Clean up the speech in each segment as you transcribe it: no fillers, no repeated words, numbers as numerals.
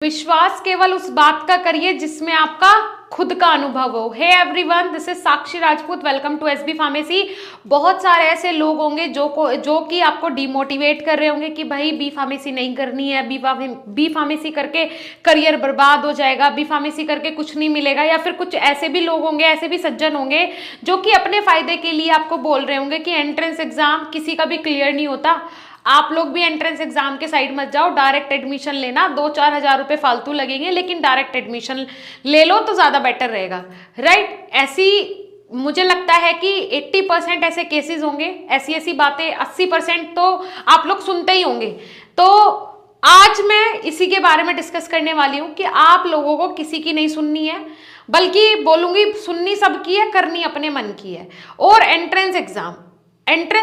विश्वास केवल उस बात का करिए जिसमें आपका खुद का अनुभव हो। Hey everyone, this is Sakshi Rajput, welcome to SB pharmacy. बहुत सारे ऐसे लोग होंगे जो कि आपको डिमोटिवेट कर रहे होंगे कि भाई बी फार्मेसी नहीं करनी है, बी फार्मेसी करके करियर बर्बाद हो जाएगा, बी फार्मेसी करके कुछ नहीं मिलेगा। या फिर कुछ ऐसे भी लोग होंगे, ऐसे भी सज्जन होंगे जो कि अपने फायदे के लिए आपको बोल रहे होंगे कि एंट्रेंस एग्जाम किसी का भी क्लियर नहीं होता, आप लोग भी एंट्रेंस एग्जाम के साइड मत जाओ, डायरेक्ट एडमिशन लेना, 2-4 हजार रुपए फालतू लगेंगे, लेकिन डायरेक्ट एडमिशन ले लो तो ज्यादा बेटर रहेगा, राइट। ऐसी मुझे लगता है कि 80% ऐसे केसेस होंगे, ऐसी बातें 80% तो आप लोग सुनते ही होंगे। तो आज मैं इसी के बारे में डिस्कस करने वाली हूं कि आप लोगों को किसी की नहीं सुननी है, बल्कि बोलूंगी सुननी सबकी है, करनी अपने मन की है। और एंट्रेंस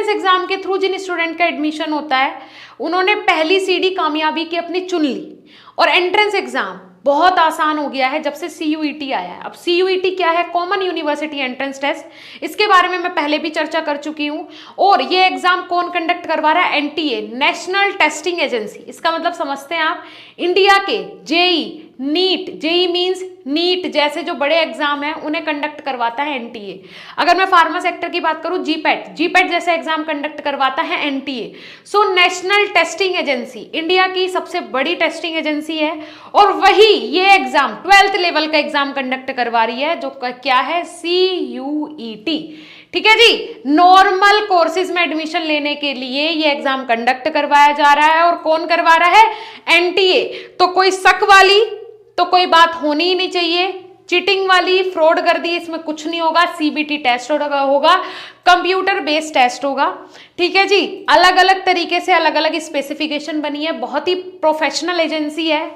एग्जाम के थ्रू जिन स्टूडेंट का एडमिशन होता है उन्होंने पहली सीढ़ी कामयाबी की अपनी चुन ली। और एंट्रेंस एग्जाम बहुत आसान हो गया है जब से CUET आया है। अब CUET क्या है? Common university entrance test. इसके बारे में मैं पहले भी चर्चा कर चुकी हूं। और ये एग्जाम कौन कंडक्ट करवा रहा है? NTA, national testing agency. इसका मतलब समझते हैं आप, इंडिया के JEE, NEET, JEE means NEET जैसे जो बड़े एग्जाम है उन्हें कंडक्ट करवाता है NTA। अगर मैं फार्मा सेक्टर की बात करूं, जीपैट जैसे एग्जाम कंडक्ट करवाता है NTA। So national testing agency India की सबसे बड़ी टेस्टिंग एजेंसी है, और वही ये एग्जाम 12th लेवल का एग्जाम कंडक्ट करवा रही है, जो क्या है? CUET। ठीक है जी। नॉर्मल कोर्सेज में एडमिशन लेने के लिए ये एग्जाम कंडक्ट करवाया जा रहा है। और कौन करवा रहा है? NTA। तो कोई शक वाली तो कोई बात होनी ही नहीं चाहिए, चीटिंग वाली, फ्रॉड कर दी, इसमें कुछ नहीं होगा। CBT टेस्ट होगा, कंप्यूटर बेस्ड टेस्ट होगा। ठीक है जी। अलग अलग तरीके से अलग अलग स्पेसिफिकेशन बनी है, बहुत ही प्रोफेशनल एजेंसी है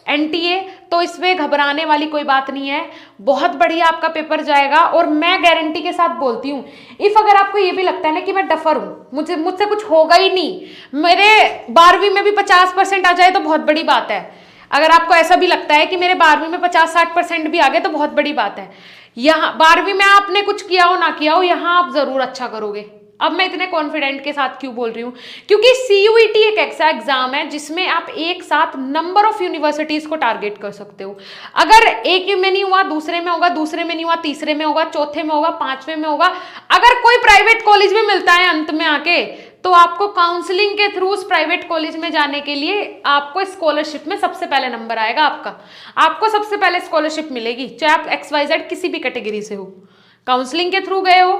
NTA। तो इसमें घबराने वाली कोई बात नहीं है, बहुत बढ़िया आपका पेपर जाएगा। और मैं गारंटी के साथ बोलती हूँ, इफ अगर आपको ये भी लगता है ना कि मैं डफर हूँ, मुझसे कुछ होगा ही नहीं, मेरे 12वीं में भी 50% आ जाए तो बहुत बड़ी बात है। अगर आपको ऐसा भी लगता है कि मेरे 12वीं में 50-60% भी आ गए तो बहुत बड़ी बात है। यहाँ 12वीं में आपने कुछ किया हो ना किया हो, यहाँ आप जरूर अच्छा करोगे। अब मैं इतने कॉन्फिडेंट के साथ क्यों बोल रही हूँ? क्योंकि CUET एक ऐसा एग्जाम है जिसमें आप एक साथ नंबर ऑफ यूनिवर्सिटीज को टारगेट कर सकते हो। अगर एक में नहीं हुआ, दूसरे में होगा, दूसरे में नहीं हुआ, तीसरे में होगा, चौथे में होगा, 5वें में होगा। अगर कोई प्राइवेट कॉलेज में मिलता है अंत में आके, तो आपको काउंसलिंग के थ्रू उस प्राइवेट कॉलेज में जाने के लिए आपको स्कॉलरशिप में सबसे पहले नंबर आएगा आपको सबसे पहले स्कॉलरशिप मिलेगी, चाहे आप XYZ किसी भी कैटेगरी से हो। काउंसलिंग के थ्रू गए हो,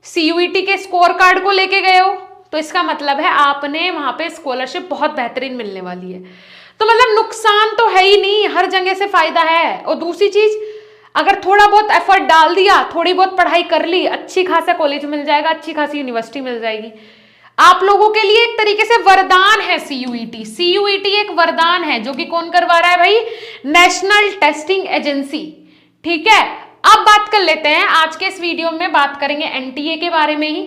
CUET के स्कोर कार्ड को लेके गए हो, तो इसका मतलब है आपने वहां पे स्कॉलरशिप बहुत बेहतरीन मिलने वाली है। तो मतलब नुकसान तो है ही नहीं, हर जगह से फायदा है। और दूसरी चीज, अगर थोड़ा बहुत एफर्ट डाल दिया, थोड़ी बहुत पढ़ाई कर ली, अच्छी खासा कॉलेज मिल जाएगा, अच्छी खासी यूनिवर्सिटी मिल जाएगी। आप लोगों के लिए एक तरीके से वरदान है CUET एक वरदान है, जो कि कौन करवा रहा है भाई? National testing agency. ठीक है। अब बात कर लेते हैं, आज के इस वीडियो में बात करेंगे NTA के बारे में ही,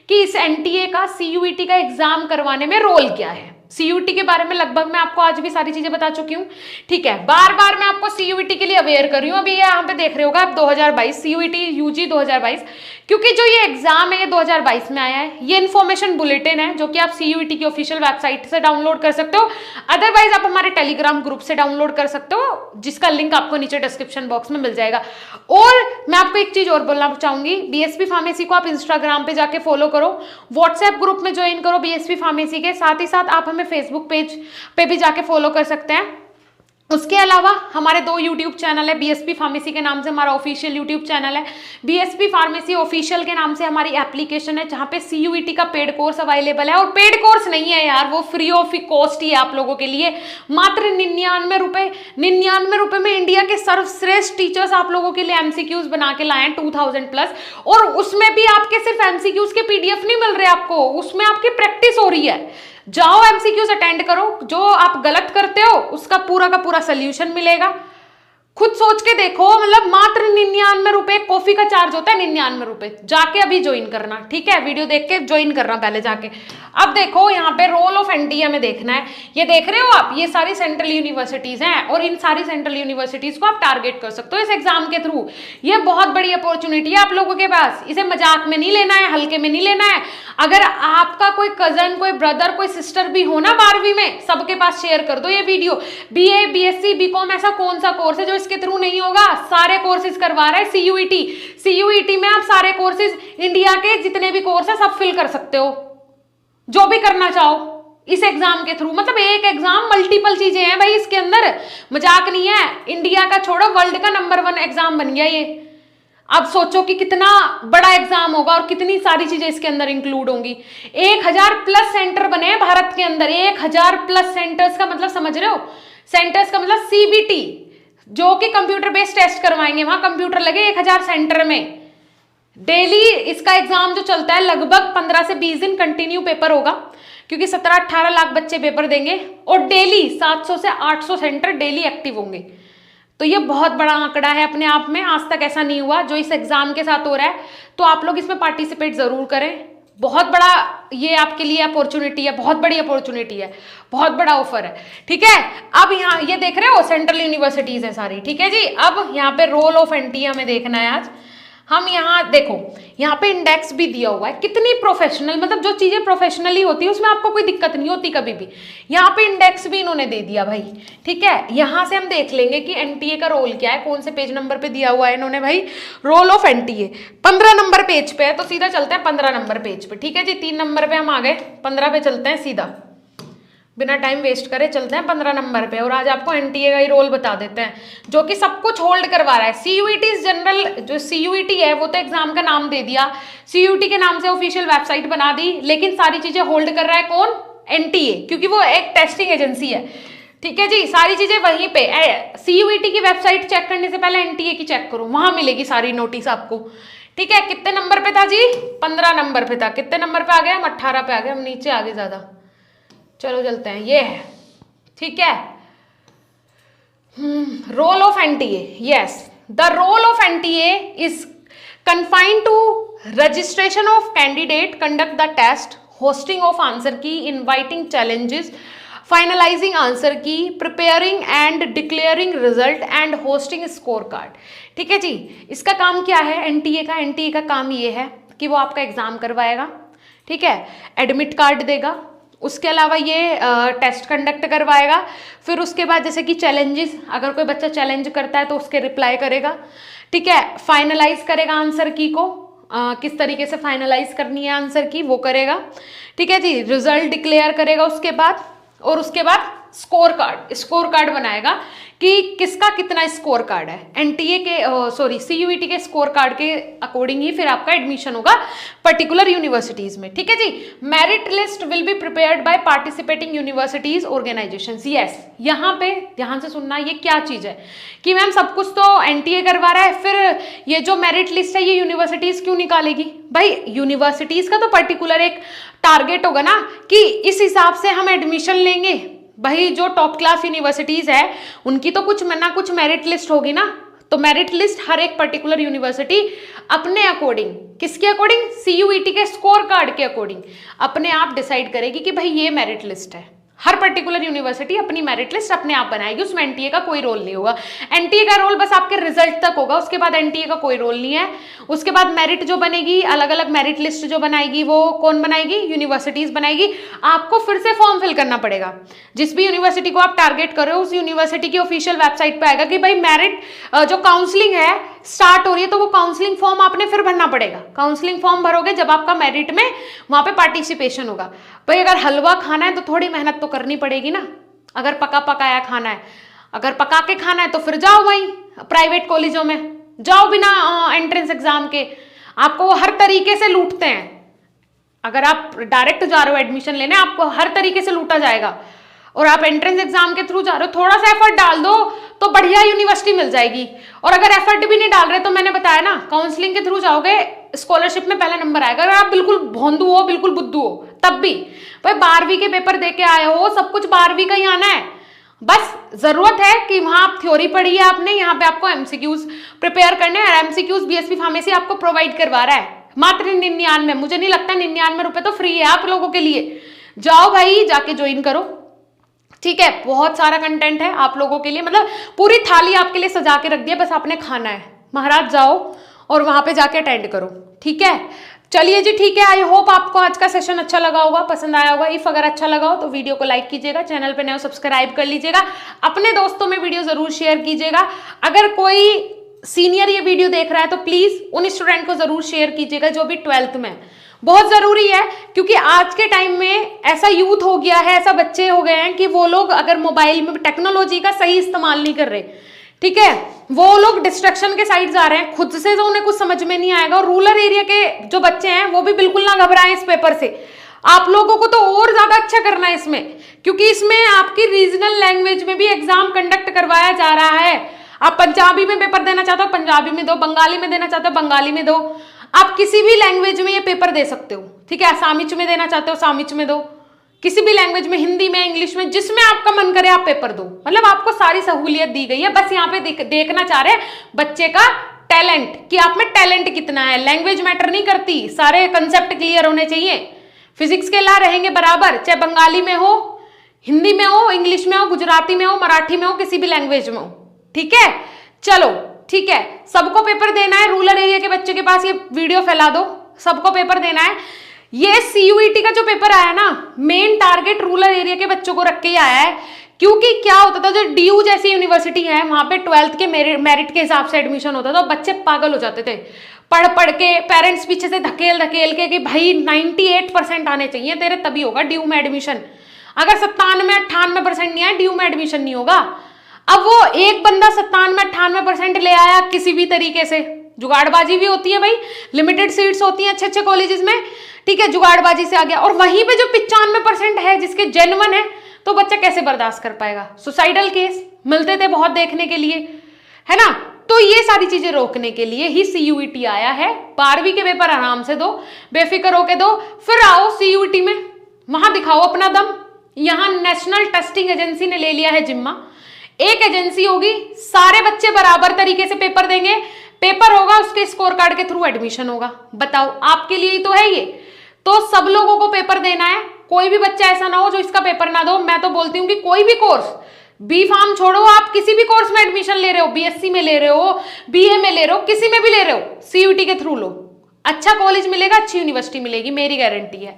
कि इस NTA का CUET का एग्जाम करवाने में रोल क्या है। CUET के बारे में लगभग मैं आपको आज भी सारी चीजें बता चुकी हूँ। ठीक है। बार बार मैं आपको CUET के लिए अवेयर कर रही हूँ। अभी यहाँ पे देख रहे होगा आप 2022 CUET UG 2022, क्योंकि जो ये एग्जाम है ये 2022 में आया है। ये इन्फॉर्मेशन बुलेटिन है जो कि आप CUET की ऑफिशियल वेबसाइट से डाउनलोड कर सकते हो, अदरवाइज आप हमारे टेलीग्राम ग्रुप से डाउनलोड कर सकते हो, जिसका लिंक आपको नीचे डिस्क्रिप्शन बॉक्स में मिल जाएगा। और मैं आपको एक चीज और बोलना चाहूंगी, BSP फार्मेसी को आप इंस्टाग्राम पे जाके फॉलो करो, व्हाट्सएप ग्रुप में ज्वाइन करो BSP फार्मेसी के, साथ ही साथ आप हमें फेसबुक पेज पे भी जाके फॉलो कर सकते हैं। उसके अलावा हमारे 2 यूट्यूब चैनल है, BSP फार्मेसी के नाम से हमारा ऑफिशियल यूट्यूब चैनल है, BSP फार्मेसी ऑफिशियल के नाम से हमारी एप्लीकेशन है, जहां पे CUET का पेड कोर्स अवेलेबल है। और पेड कोर्स नहीं है यार, वो फ्री ऑफ कॉस्ट ही है आप लोगों के लिए, मात्र 99 रुपए में इंडिया के सर्वश्रेष्ठ टीचर्स आप लोगों के लिए MCQs बना के लाए हैं 2000+। और उसमें भी आपके सिर्फ MCQs के PDF नहीं मिल रहे आपको, उसमें आपकी प्रैक्टिस हो रही है। जाओ MCQs अटेंड करो, जो आप गलत करते हो उसका पूरा का पूरा सोल्यूशन मिलेगा। खुद सोच के देखो, मतलब मात्र 99 रुपए कॉफी का चार्ज होता है, 99 रुपए। जाके अभी ज्वाइन करना, ठीक है, वीडियो देख के ज्वाइन करना पहले जाके। अब देखो यहाँ पे रोल ऑफ एनटीए में देखना है, ये देख रहे हो आप, ये सारी सेंट्रल यूनिवर्सिटीज हैं और इन सारी सेंट्रल यूनिवर्सिटीज को आप टारगेट कर सकते हो इस एग्जाम के थ्रू। ये बहुत बड़ी अपॉर्चुनिटी है आप लोगों के पास, इसे मजाक में नहीं लेना है, हल्के में नहीं लेना है। अगर आपका कोई कजन, कोई ब्रदर, कोई सिस्टर भी हो ना 12वीं में, सबके पास शेयर कर दो ये वीडियो। बीए, बीएससी, बीकॉम, ऐसा कौन सा कोर्स है जो इसके थ्रू नहीं होगा? सारे कोर्सेज करवा रहा है सीयूईटी। सीयूईटी में आप सारे कोर्सेज, इंडिया के जितने भी कोर्स है सब फिल कर सकते हो, जो भी करना चाहो इस एग्जाम के थ्रू। मतलब एक एग्जाम, मल्टीपल चीजें हैं भाई इसके अंदर, मजाक नहीं है। इंडिया का छोड़ो, वर्ल्ड का नंबर 1 एग्जाम बन गया ये। अब सोचो कि कितना बड़ा एग्जाम होगा और कितनी सारी चीजें इसके अंदर इंक्लूड होंगी। 1000 प्लस सेंटर बने हैं भारत के अंदर, 1000 प्लस सेंटर्स का मतलब समझ रहे हो? सेंटर्स का मतलब सीबीटी, जो कि कंप्यूटर बेस्ड टेस्ट करवाएंगे, वहां कंप्यूटर लगे 1000 सेंटर में। डेली इसका एग्जाम जो चलता है लगभग 15 से 20 दिन कंटिन्यू पेपर होगा, क्योंकि 17-18 लाख बच्चे पेपर देंगे और डेली 700 से 800 सेंटर डेली एक्टिव होंगे। तो ये बहुत बड़ा आंकड़ा है अपने आप में, आज तक ऐसा नहीं हुआ जो इस एग्जाम के साथ हो रहा है। तो आप लोग इसमें पार्टिसिपेट जरूर करें, बहुत बड़ा ये आपके लिए अपॉर्चुनिटी है, बहुत बड़ी अपॉर्चुनिटी है, बहुत बड़ा ऑफर है, ठीक है। अब यहाँ ये देख रहे हो सेंट्रल यूनिवर्सिटीज है सारी, ठीक है जी। अब यहाँ पे रोल ऑफ एनटीए हमें देखना है आज। हम यहाँ देखो, यहाँ पे इंडेक्स भी दिया हुआ है, कितनी प्रोफेशनल, मतलब जो चीजें प्रोफेशनली होती है उसमें आपको कोई दिक्कत नहीं होती कभी भी। यहाँ पे इंडेक्स भी इन्होंने दे दिया भाई, ठीक है। यहाँ से हम देख लेंगे कि एनटीए का रोल क्या है, कौन से पेज नंबर पे दिया हुआ है इन्होंने भाई। Role of NTA 15 number page पे है, तो सीधा चलते हैं 15 नंबर पेज पे, ठीक है जी। 3 नंबर पे हम आ गए, 15 पे चलते हैं सीधा, बिना टाइम वेस्ट करे चलते हैं 15 नंबर पे। और आज आपको एनटीए का ही रोल बता देते हैं, जो कि सब कुछ होल्ड करवा रहा है। सीयूईटी जनरल, जो सीयूईटी है वो तो एग्जाम का नाम दे दिया, सीयूईटी के नाम से ऑफिशियल वेबसाइट बना दी, लेकिन सारी चीजें होल्ड कर रहा है कौन? एनटीए, क्योंकि वो एक टेस्टिंग एजेंसी है, ठीक है जी। सारी चीजें वहीं पे, सीयूईटी की वेबसाइट चेक करने से पहले एनटीए की चेक करो, वहां मिलेगी सारी नोटिस आपको, ठीक है। कितने नंबर पे था जी? 15 नंबर पे था। कितने नंबर पे आ गए हम? 18 पे आ गए हम, नीचे आ गए ज्यादा। चलो चलते हैं, ये है, ठीक है। Role of NTA, yes, the role of NTA is confined to registration of candidate, conduct the test, hosting of answer key, inviting challenges, finalizing answer key, preparing and declaring result and hosting scorecard, ठीक है जी। इसका काम क्या है NTA का? NTA का काम ये है कि वो आपका एग्जाम करवाएगा, ठीक है, एडमिट कार्ड देगा, उसके अलावा ये टेस्ट कंडक्ट करवाएगा, फिर उसके बाद जैसे कि चैलेंजेस, अगर कोई बच्चा चैलेंज करता है तो उसके रिप्लाई करेगा, ठीक है, फाइनलाइज करेगा आंसर की को, किस तरीके से फाइनलाइज करनी है आंसर की वो करेगा, ठीक है जी, रिजल्ट डिक्लेयर करेगा उसके बाद, और उसके बाद स्कोर कार्ड बनाएगा कि किसका कितना स्कोर कार्ड है। एनटीए के सीयूईटी के स्कोर कार्ड के अकॉर्डिंग ही फिर आपका एडमिशन होगा पर्टिकुलर यूनिवर्सिटीज में, ठीक है जी। Merit list will be prepared by participating universities organisations, yes. यहाँ पे ध्यान से सुनना, ये क्या चीज है कि मैम सब कुछ तो एनटीए करवा रहा है, फिर ये जो मेरिट लिस्ट है ये यूनिवर्सिटीज क्यों निकालेगी? भाई यूनिवर्सिटीज का तो पर्टिकुलर एक टारगेट होगा ना कि इस हिसाब से हम एडमिशन लेंगे। भाई जो टॉप क्लास यूनिवर्सिटीज है उनकी तो कुछ ना कुछ मेरिट लिस्ट होगी ना, तो मेरिट लिस्ट हर एक पर्टिकुलर यूनिवर्सिटी अपने अकॉर्डिंग, किसके अकॉर्डिंग? सीयूईटी के स्कोर कार्ड के अकॉर्डिंग अपने आप डिसाइड करेगी कि भाई ये मेरिट लिस्ट है। हर पर्टिकुलर यूनिवर्सिटी अपनी मेरिट लिस्ट अपने आप बनाएगी, उसमें एनटीए का कोई रोल नहीं होगा। एनटीए का रोल बस आपके रिजल्ट तक होगा, उसके बाद एनटीए का कोई रोल नहीं है। उसके बाद मेरिट जो बनेगी, अलग अलग मेरिट लिस्ट जो बनाएगी वो कौन बनाएगी? यूनिवर्सिटीज बनाएगी। आपको फिर से फॉर्म फिल करना पड़ेगा, जिस भी यूनिवर्सिटी को आप टारगेट कर रहे हो उस यूनिवर्सिटी की ऑफिशियल वेबसाइट पे आएगा कि भाई मेरिट जो काउंसलिंग है स्टार्ट हो रही है, तो वो काउंसलिंग फॉर्म आपने फिर भरना पड़ेगा। काउंसलिंग फॉर्म भरोगे जब आपका मेरिट में वहां पे पार्टिसिपेशन होगा। भाई अगर हलवा खाना है तो थोड़ी मेहनत तो करनी पड़ेगी ना, अगर पका पकाया खाना है, अगर पका के खाना है तो फिर जाओ वहीं प्राइवेट कॉलेजों में, जाओ बिना एंट्रेंस एग्जाम के, आपको वो हर तरीके से लूटते हैं। अगर आप डायरेक्ट जा रहे हो एडमिशन लेने, आपको हर तरीके से लूटा जाएगा, और आप एंट्रेंस एग्जाम के थ्रू जा रहे हो, थोड़ा सा एफर्ट डाल दो तो बढ़िया यूनिवर्सिटी मिल जाएगी। और अगर एफर्ट भी नहीं डाल रहे तो मैंने बताया ना, काउंसलिंग के थ्रू जाओगे, स्कॉलरशिप में पहला नंबर आएगा। अगर आप बिल्कुल भोंदू हो, बिल्कुल बुद्धू हो, तब भी भाई 12वीं के पेपर दे के आए हो, सब कुछ 12वीं का ही आना है। बस जरूरत है कि वहां आप थ्योरी पढ़ी है आपने, यहाँ पे आपको एमसीक्यूज प्रिपेयर करने हैं। एमसीक्यूज बीएसवी फार्मेसी आपको प्रोवाइड करवा रहा है मात्र 99। मुझे नहीं लगता 99 रुपए तो फ्री है आप लोगों के लिए। जाओ भाई जाके ज्वाइन करो, ठीक है। बहुत सारा कंटेंट है आप लोगों के लिए, मतलब पूरी थाली आपके लिए सजा के रख दिया, बस आपने खाना है। महाराज जाओ और वहां पे जाके अटेंड करो, ठीक है। चलिए जी, ठीक है। आई होप आपको आज का सेशन अच्छा लगा होगा, पसंद आया होगा। इफ अगर अच्छा लगा हो तो वीडियो को लाइक कीजिएगा, चैनल पे नए हो सब्सक्राइब कर लीजिएगा, अपने दोस्तों में वीडियो जरूर शेयर कीजिएगा। अगर कोई सीनियर ये वीडियो देख रहा है तो प्लीज उन स्टूडेंट को जरूर शेयर कीजिएगा जो भी 12th में। बहुत जरूरी है क्योंकि आज के टाइम में ऐसा यूथ हो गया है, ऐसा बच्चे हो गए हैं कि वो लोग अगर मोबाइल में टेक्नोलॉजी का सही इस्तेमाल नहीं कर रहे, ठीक है, वो लोग डिस्ट्रक्शन के साइड जा रहे हैं, खुद से तो उन्हें कुछ समझ में नहीं आएगा। और रूरल एरिया के जो बच्चे हैं वो भी बिल्कुल ना घबराएं इस पेपर से। आप लोगों को तो और ज्यादा अच्छा करना है इसमें, क्योंकि इसमें आपकी रीजनल लैंग्वेज में भी एग्जाम कंडक्ट करवाया जा रहा है। आप पंजाबी में पेपर देना चाहते हो पंजाबी में दो, बंगाली में देना चाहते हो बंगाली में दो, आप किसी भी लैंग्वेज में ये पेपर दे सकते हो, ठीक है। सामिच में देना चाहते हो सामिच में दो, किसी भी लैंग्वेज में, हिंदी में, इंग्लिश में, जिसमें आपका मन करे आप पेपर दो। मतलब आपको सारी सहूलियत दी गई है। बस यहाँ पे देखना चाह रहे हैं बच्चे का टैलेंट, कि आप में टैलेंट कितना है। लैंग्वेज मैटर नहीं करती, सारे कंसेप्ट क्लियर होने चाहिए। फिजिक्स के ला रहेंगे बराबर, चाहे बंगाली में हो, हिंदी में हो, इंग्लिश में हो, गुजराती में हो, मराठी में हो, किसी भी लैंग्वेज में हो, ठीक है। चलो ठीक है, सबको पेपर देना है। रूरल एरिया के बच्चे के पास ये वीडियो फैला दो, सबको पेपर देना है। ये सीयूईटी का जो पेपर आया ना, मेन टारगेट रूरल एरिया के बच्चों को रख के ही आया है। क्योंकि क्या होता था, जो डीयू जैसी यूनिवर्सिटी है वहां पे 12th के मेरिट के हिसाब से एडमिशन होता था, बच्चे पागल हो जाते थे पढ़ पढ़ के। पेरेंट्स पीछे से धकेल धकेल के कि भाई 98% आने चाहिए तेरे, तभी होगा डीयू में एडमिशन। अगर 97-98% नहीं आए डीयू में एडमिशन नहीं होगा। अब वो एक बंदा 97-98% ले आया किसी भी तरीके से, जुगाड़बाजी भी होती है भाई, लिमिटेड सीट्स होती हैं अच्छे अच्छे कॉलेजेस में, ठीक है, जुगाड़बाजी से आ गया। और वहीं पे जो 95% है जिसके जेन्युइन है, तो बच्चा कैसे बर्दाश्त कर पाएगा। सुसाइडल केस मिलते थे बहुत देखने के लिए, है ना। तो ये सारी चीजें रोकने के लिए ही सीयूईटी आया है। 12वीं के पेपर आराम से दो, बेफिक्र होके दो, फिर आओ सीयूईटी में, वहां दिखाओ अपना दम। यहाँ नेशनल टेस्टिंग एजेंसी ने ले लिया है जिम्मा, एक एजेंसी होगी, सारे बच्चे बराबर तरीके से पेपर देंगे, पेपर होगा, उसके स्कोर कार्ड के थ्रू एडमिशन होगा। बताओ, आपके लिए ही तो है ये। तो सब लोगों को पेपर देना है, कोई भी बच्चा ऐसा ना हो जो इसका पेपर ना दो। मैं तो बोलती हूँ कि कोई भी कोर्स, बी फार्म छोड़ो, आप किसी भी कोर्स में एडमिशन ले रहे हो, बीएससी में ले रहे हो, बीए में ले रहे हो, किसी में भी ले रहे हो, सीयूईटी के थ्रू लो, अच्छा कॉलेज मिलेगा, अच्छी यूनिवर्सिटी मिलेगी, मेरी गारंटी है।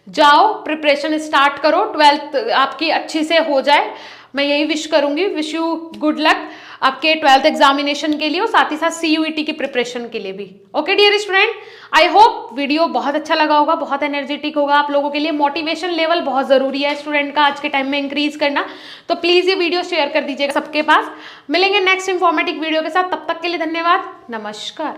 जाओ प्रिपरेशन स्टार्ट करो, 12th आपकी अच्छी से हो जाए, मैं यही विश करूंगी। विश यू गुड लक आपके 12th एग्जामिनेशन के लिए और साथ ही साथ सीयूईटी की प्रिपरेशन के लिए भी। Okay dear student, I hope video बहुत अच्छा लगा होगा, बहुत एनर्जेटिक होगा आप लोगों के लिए। मोटिवेशन लेवल बहुत जरूरी है स्टूडेंट का आज के टाइम में इंक्रीज करना, तो प्लीज ये वीडियो शेयर कर दीजिएगा सबके पास। मिलेंगे नेक्स्ट इंफॉर्मेटिव वीडियो के साथ, तब तक के लिए धन्यवाद, नमस्कार।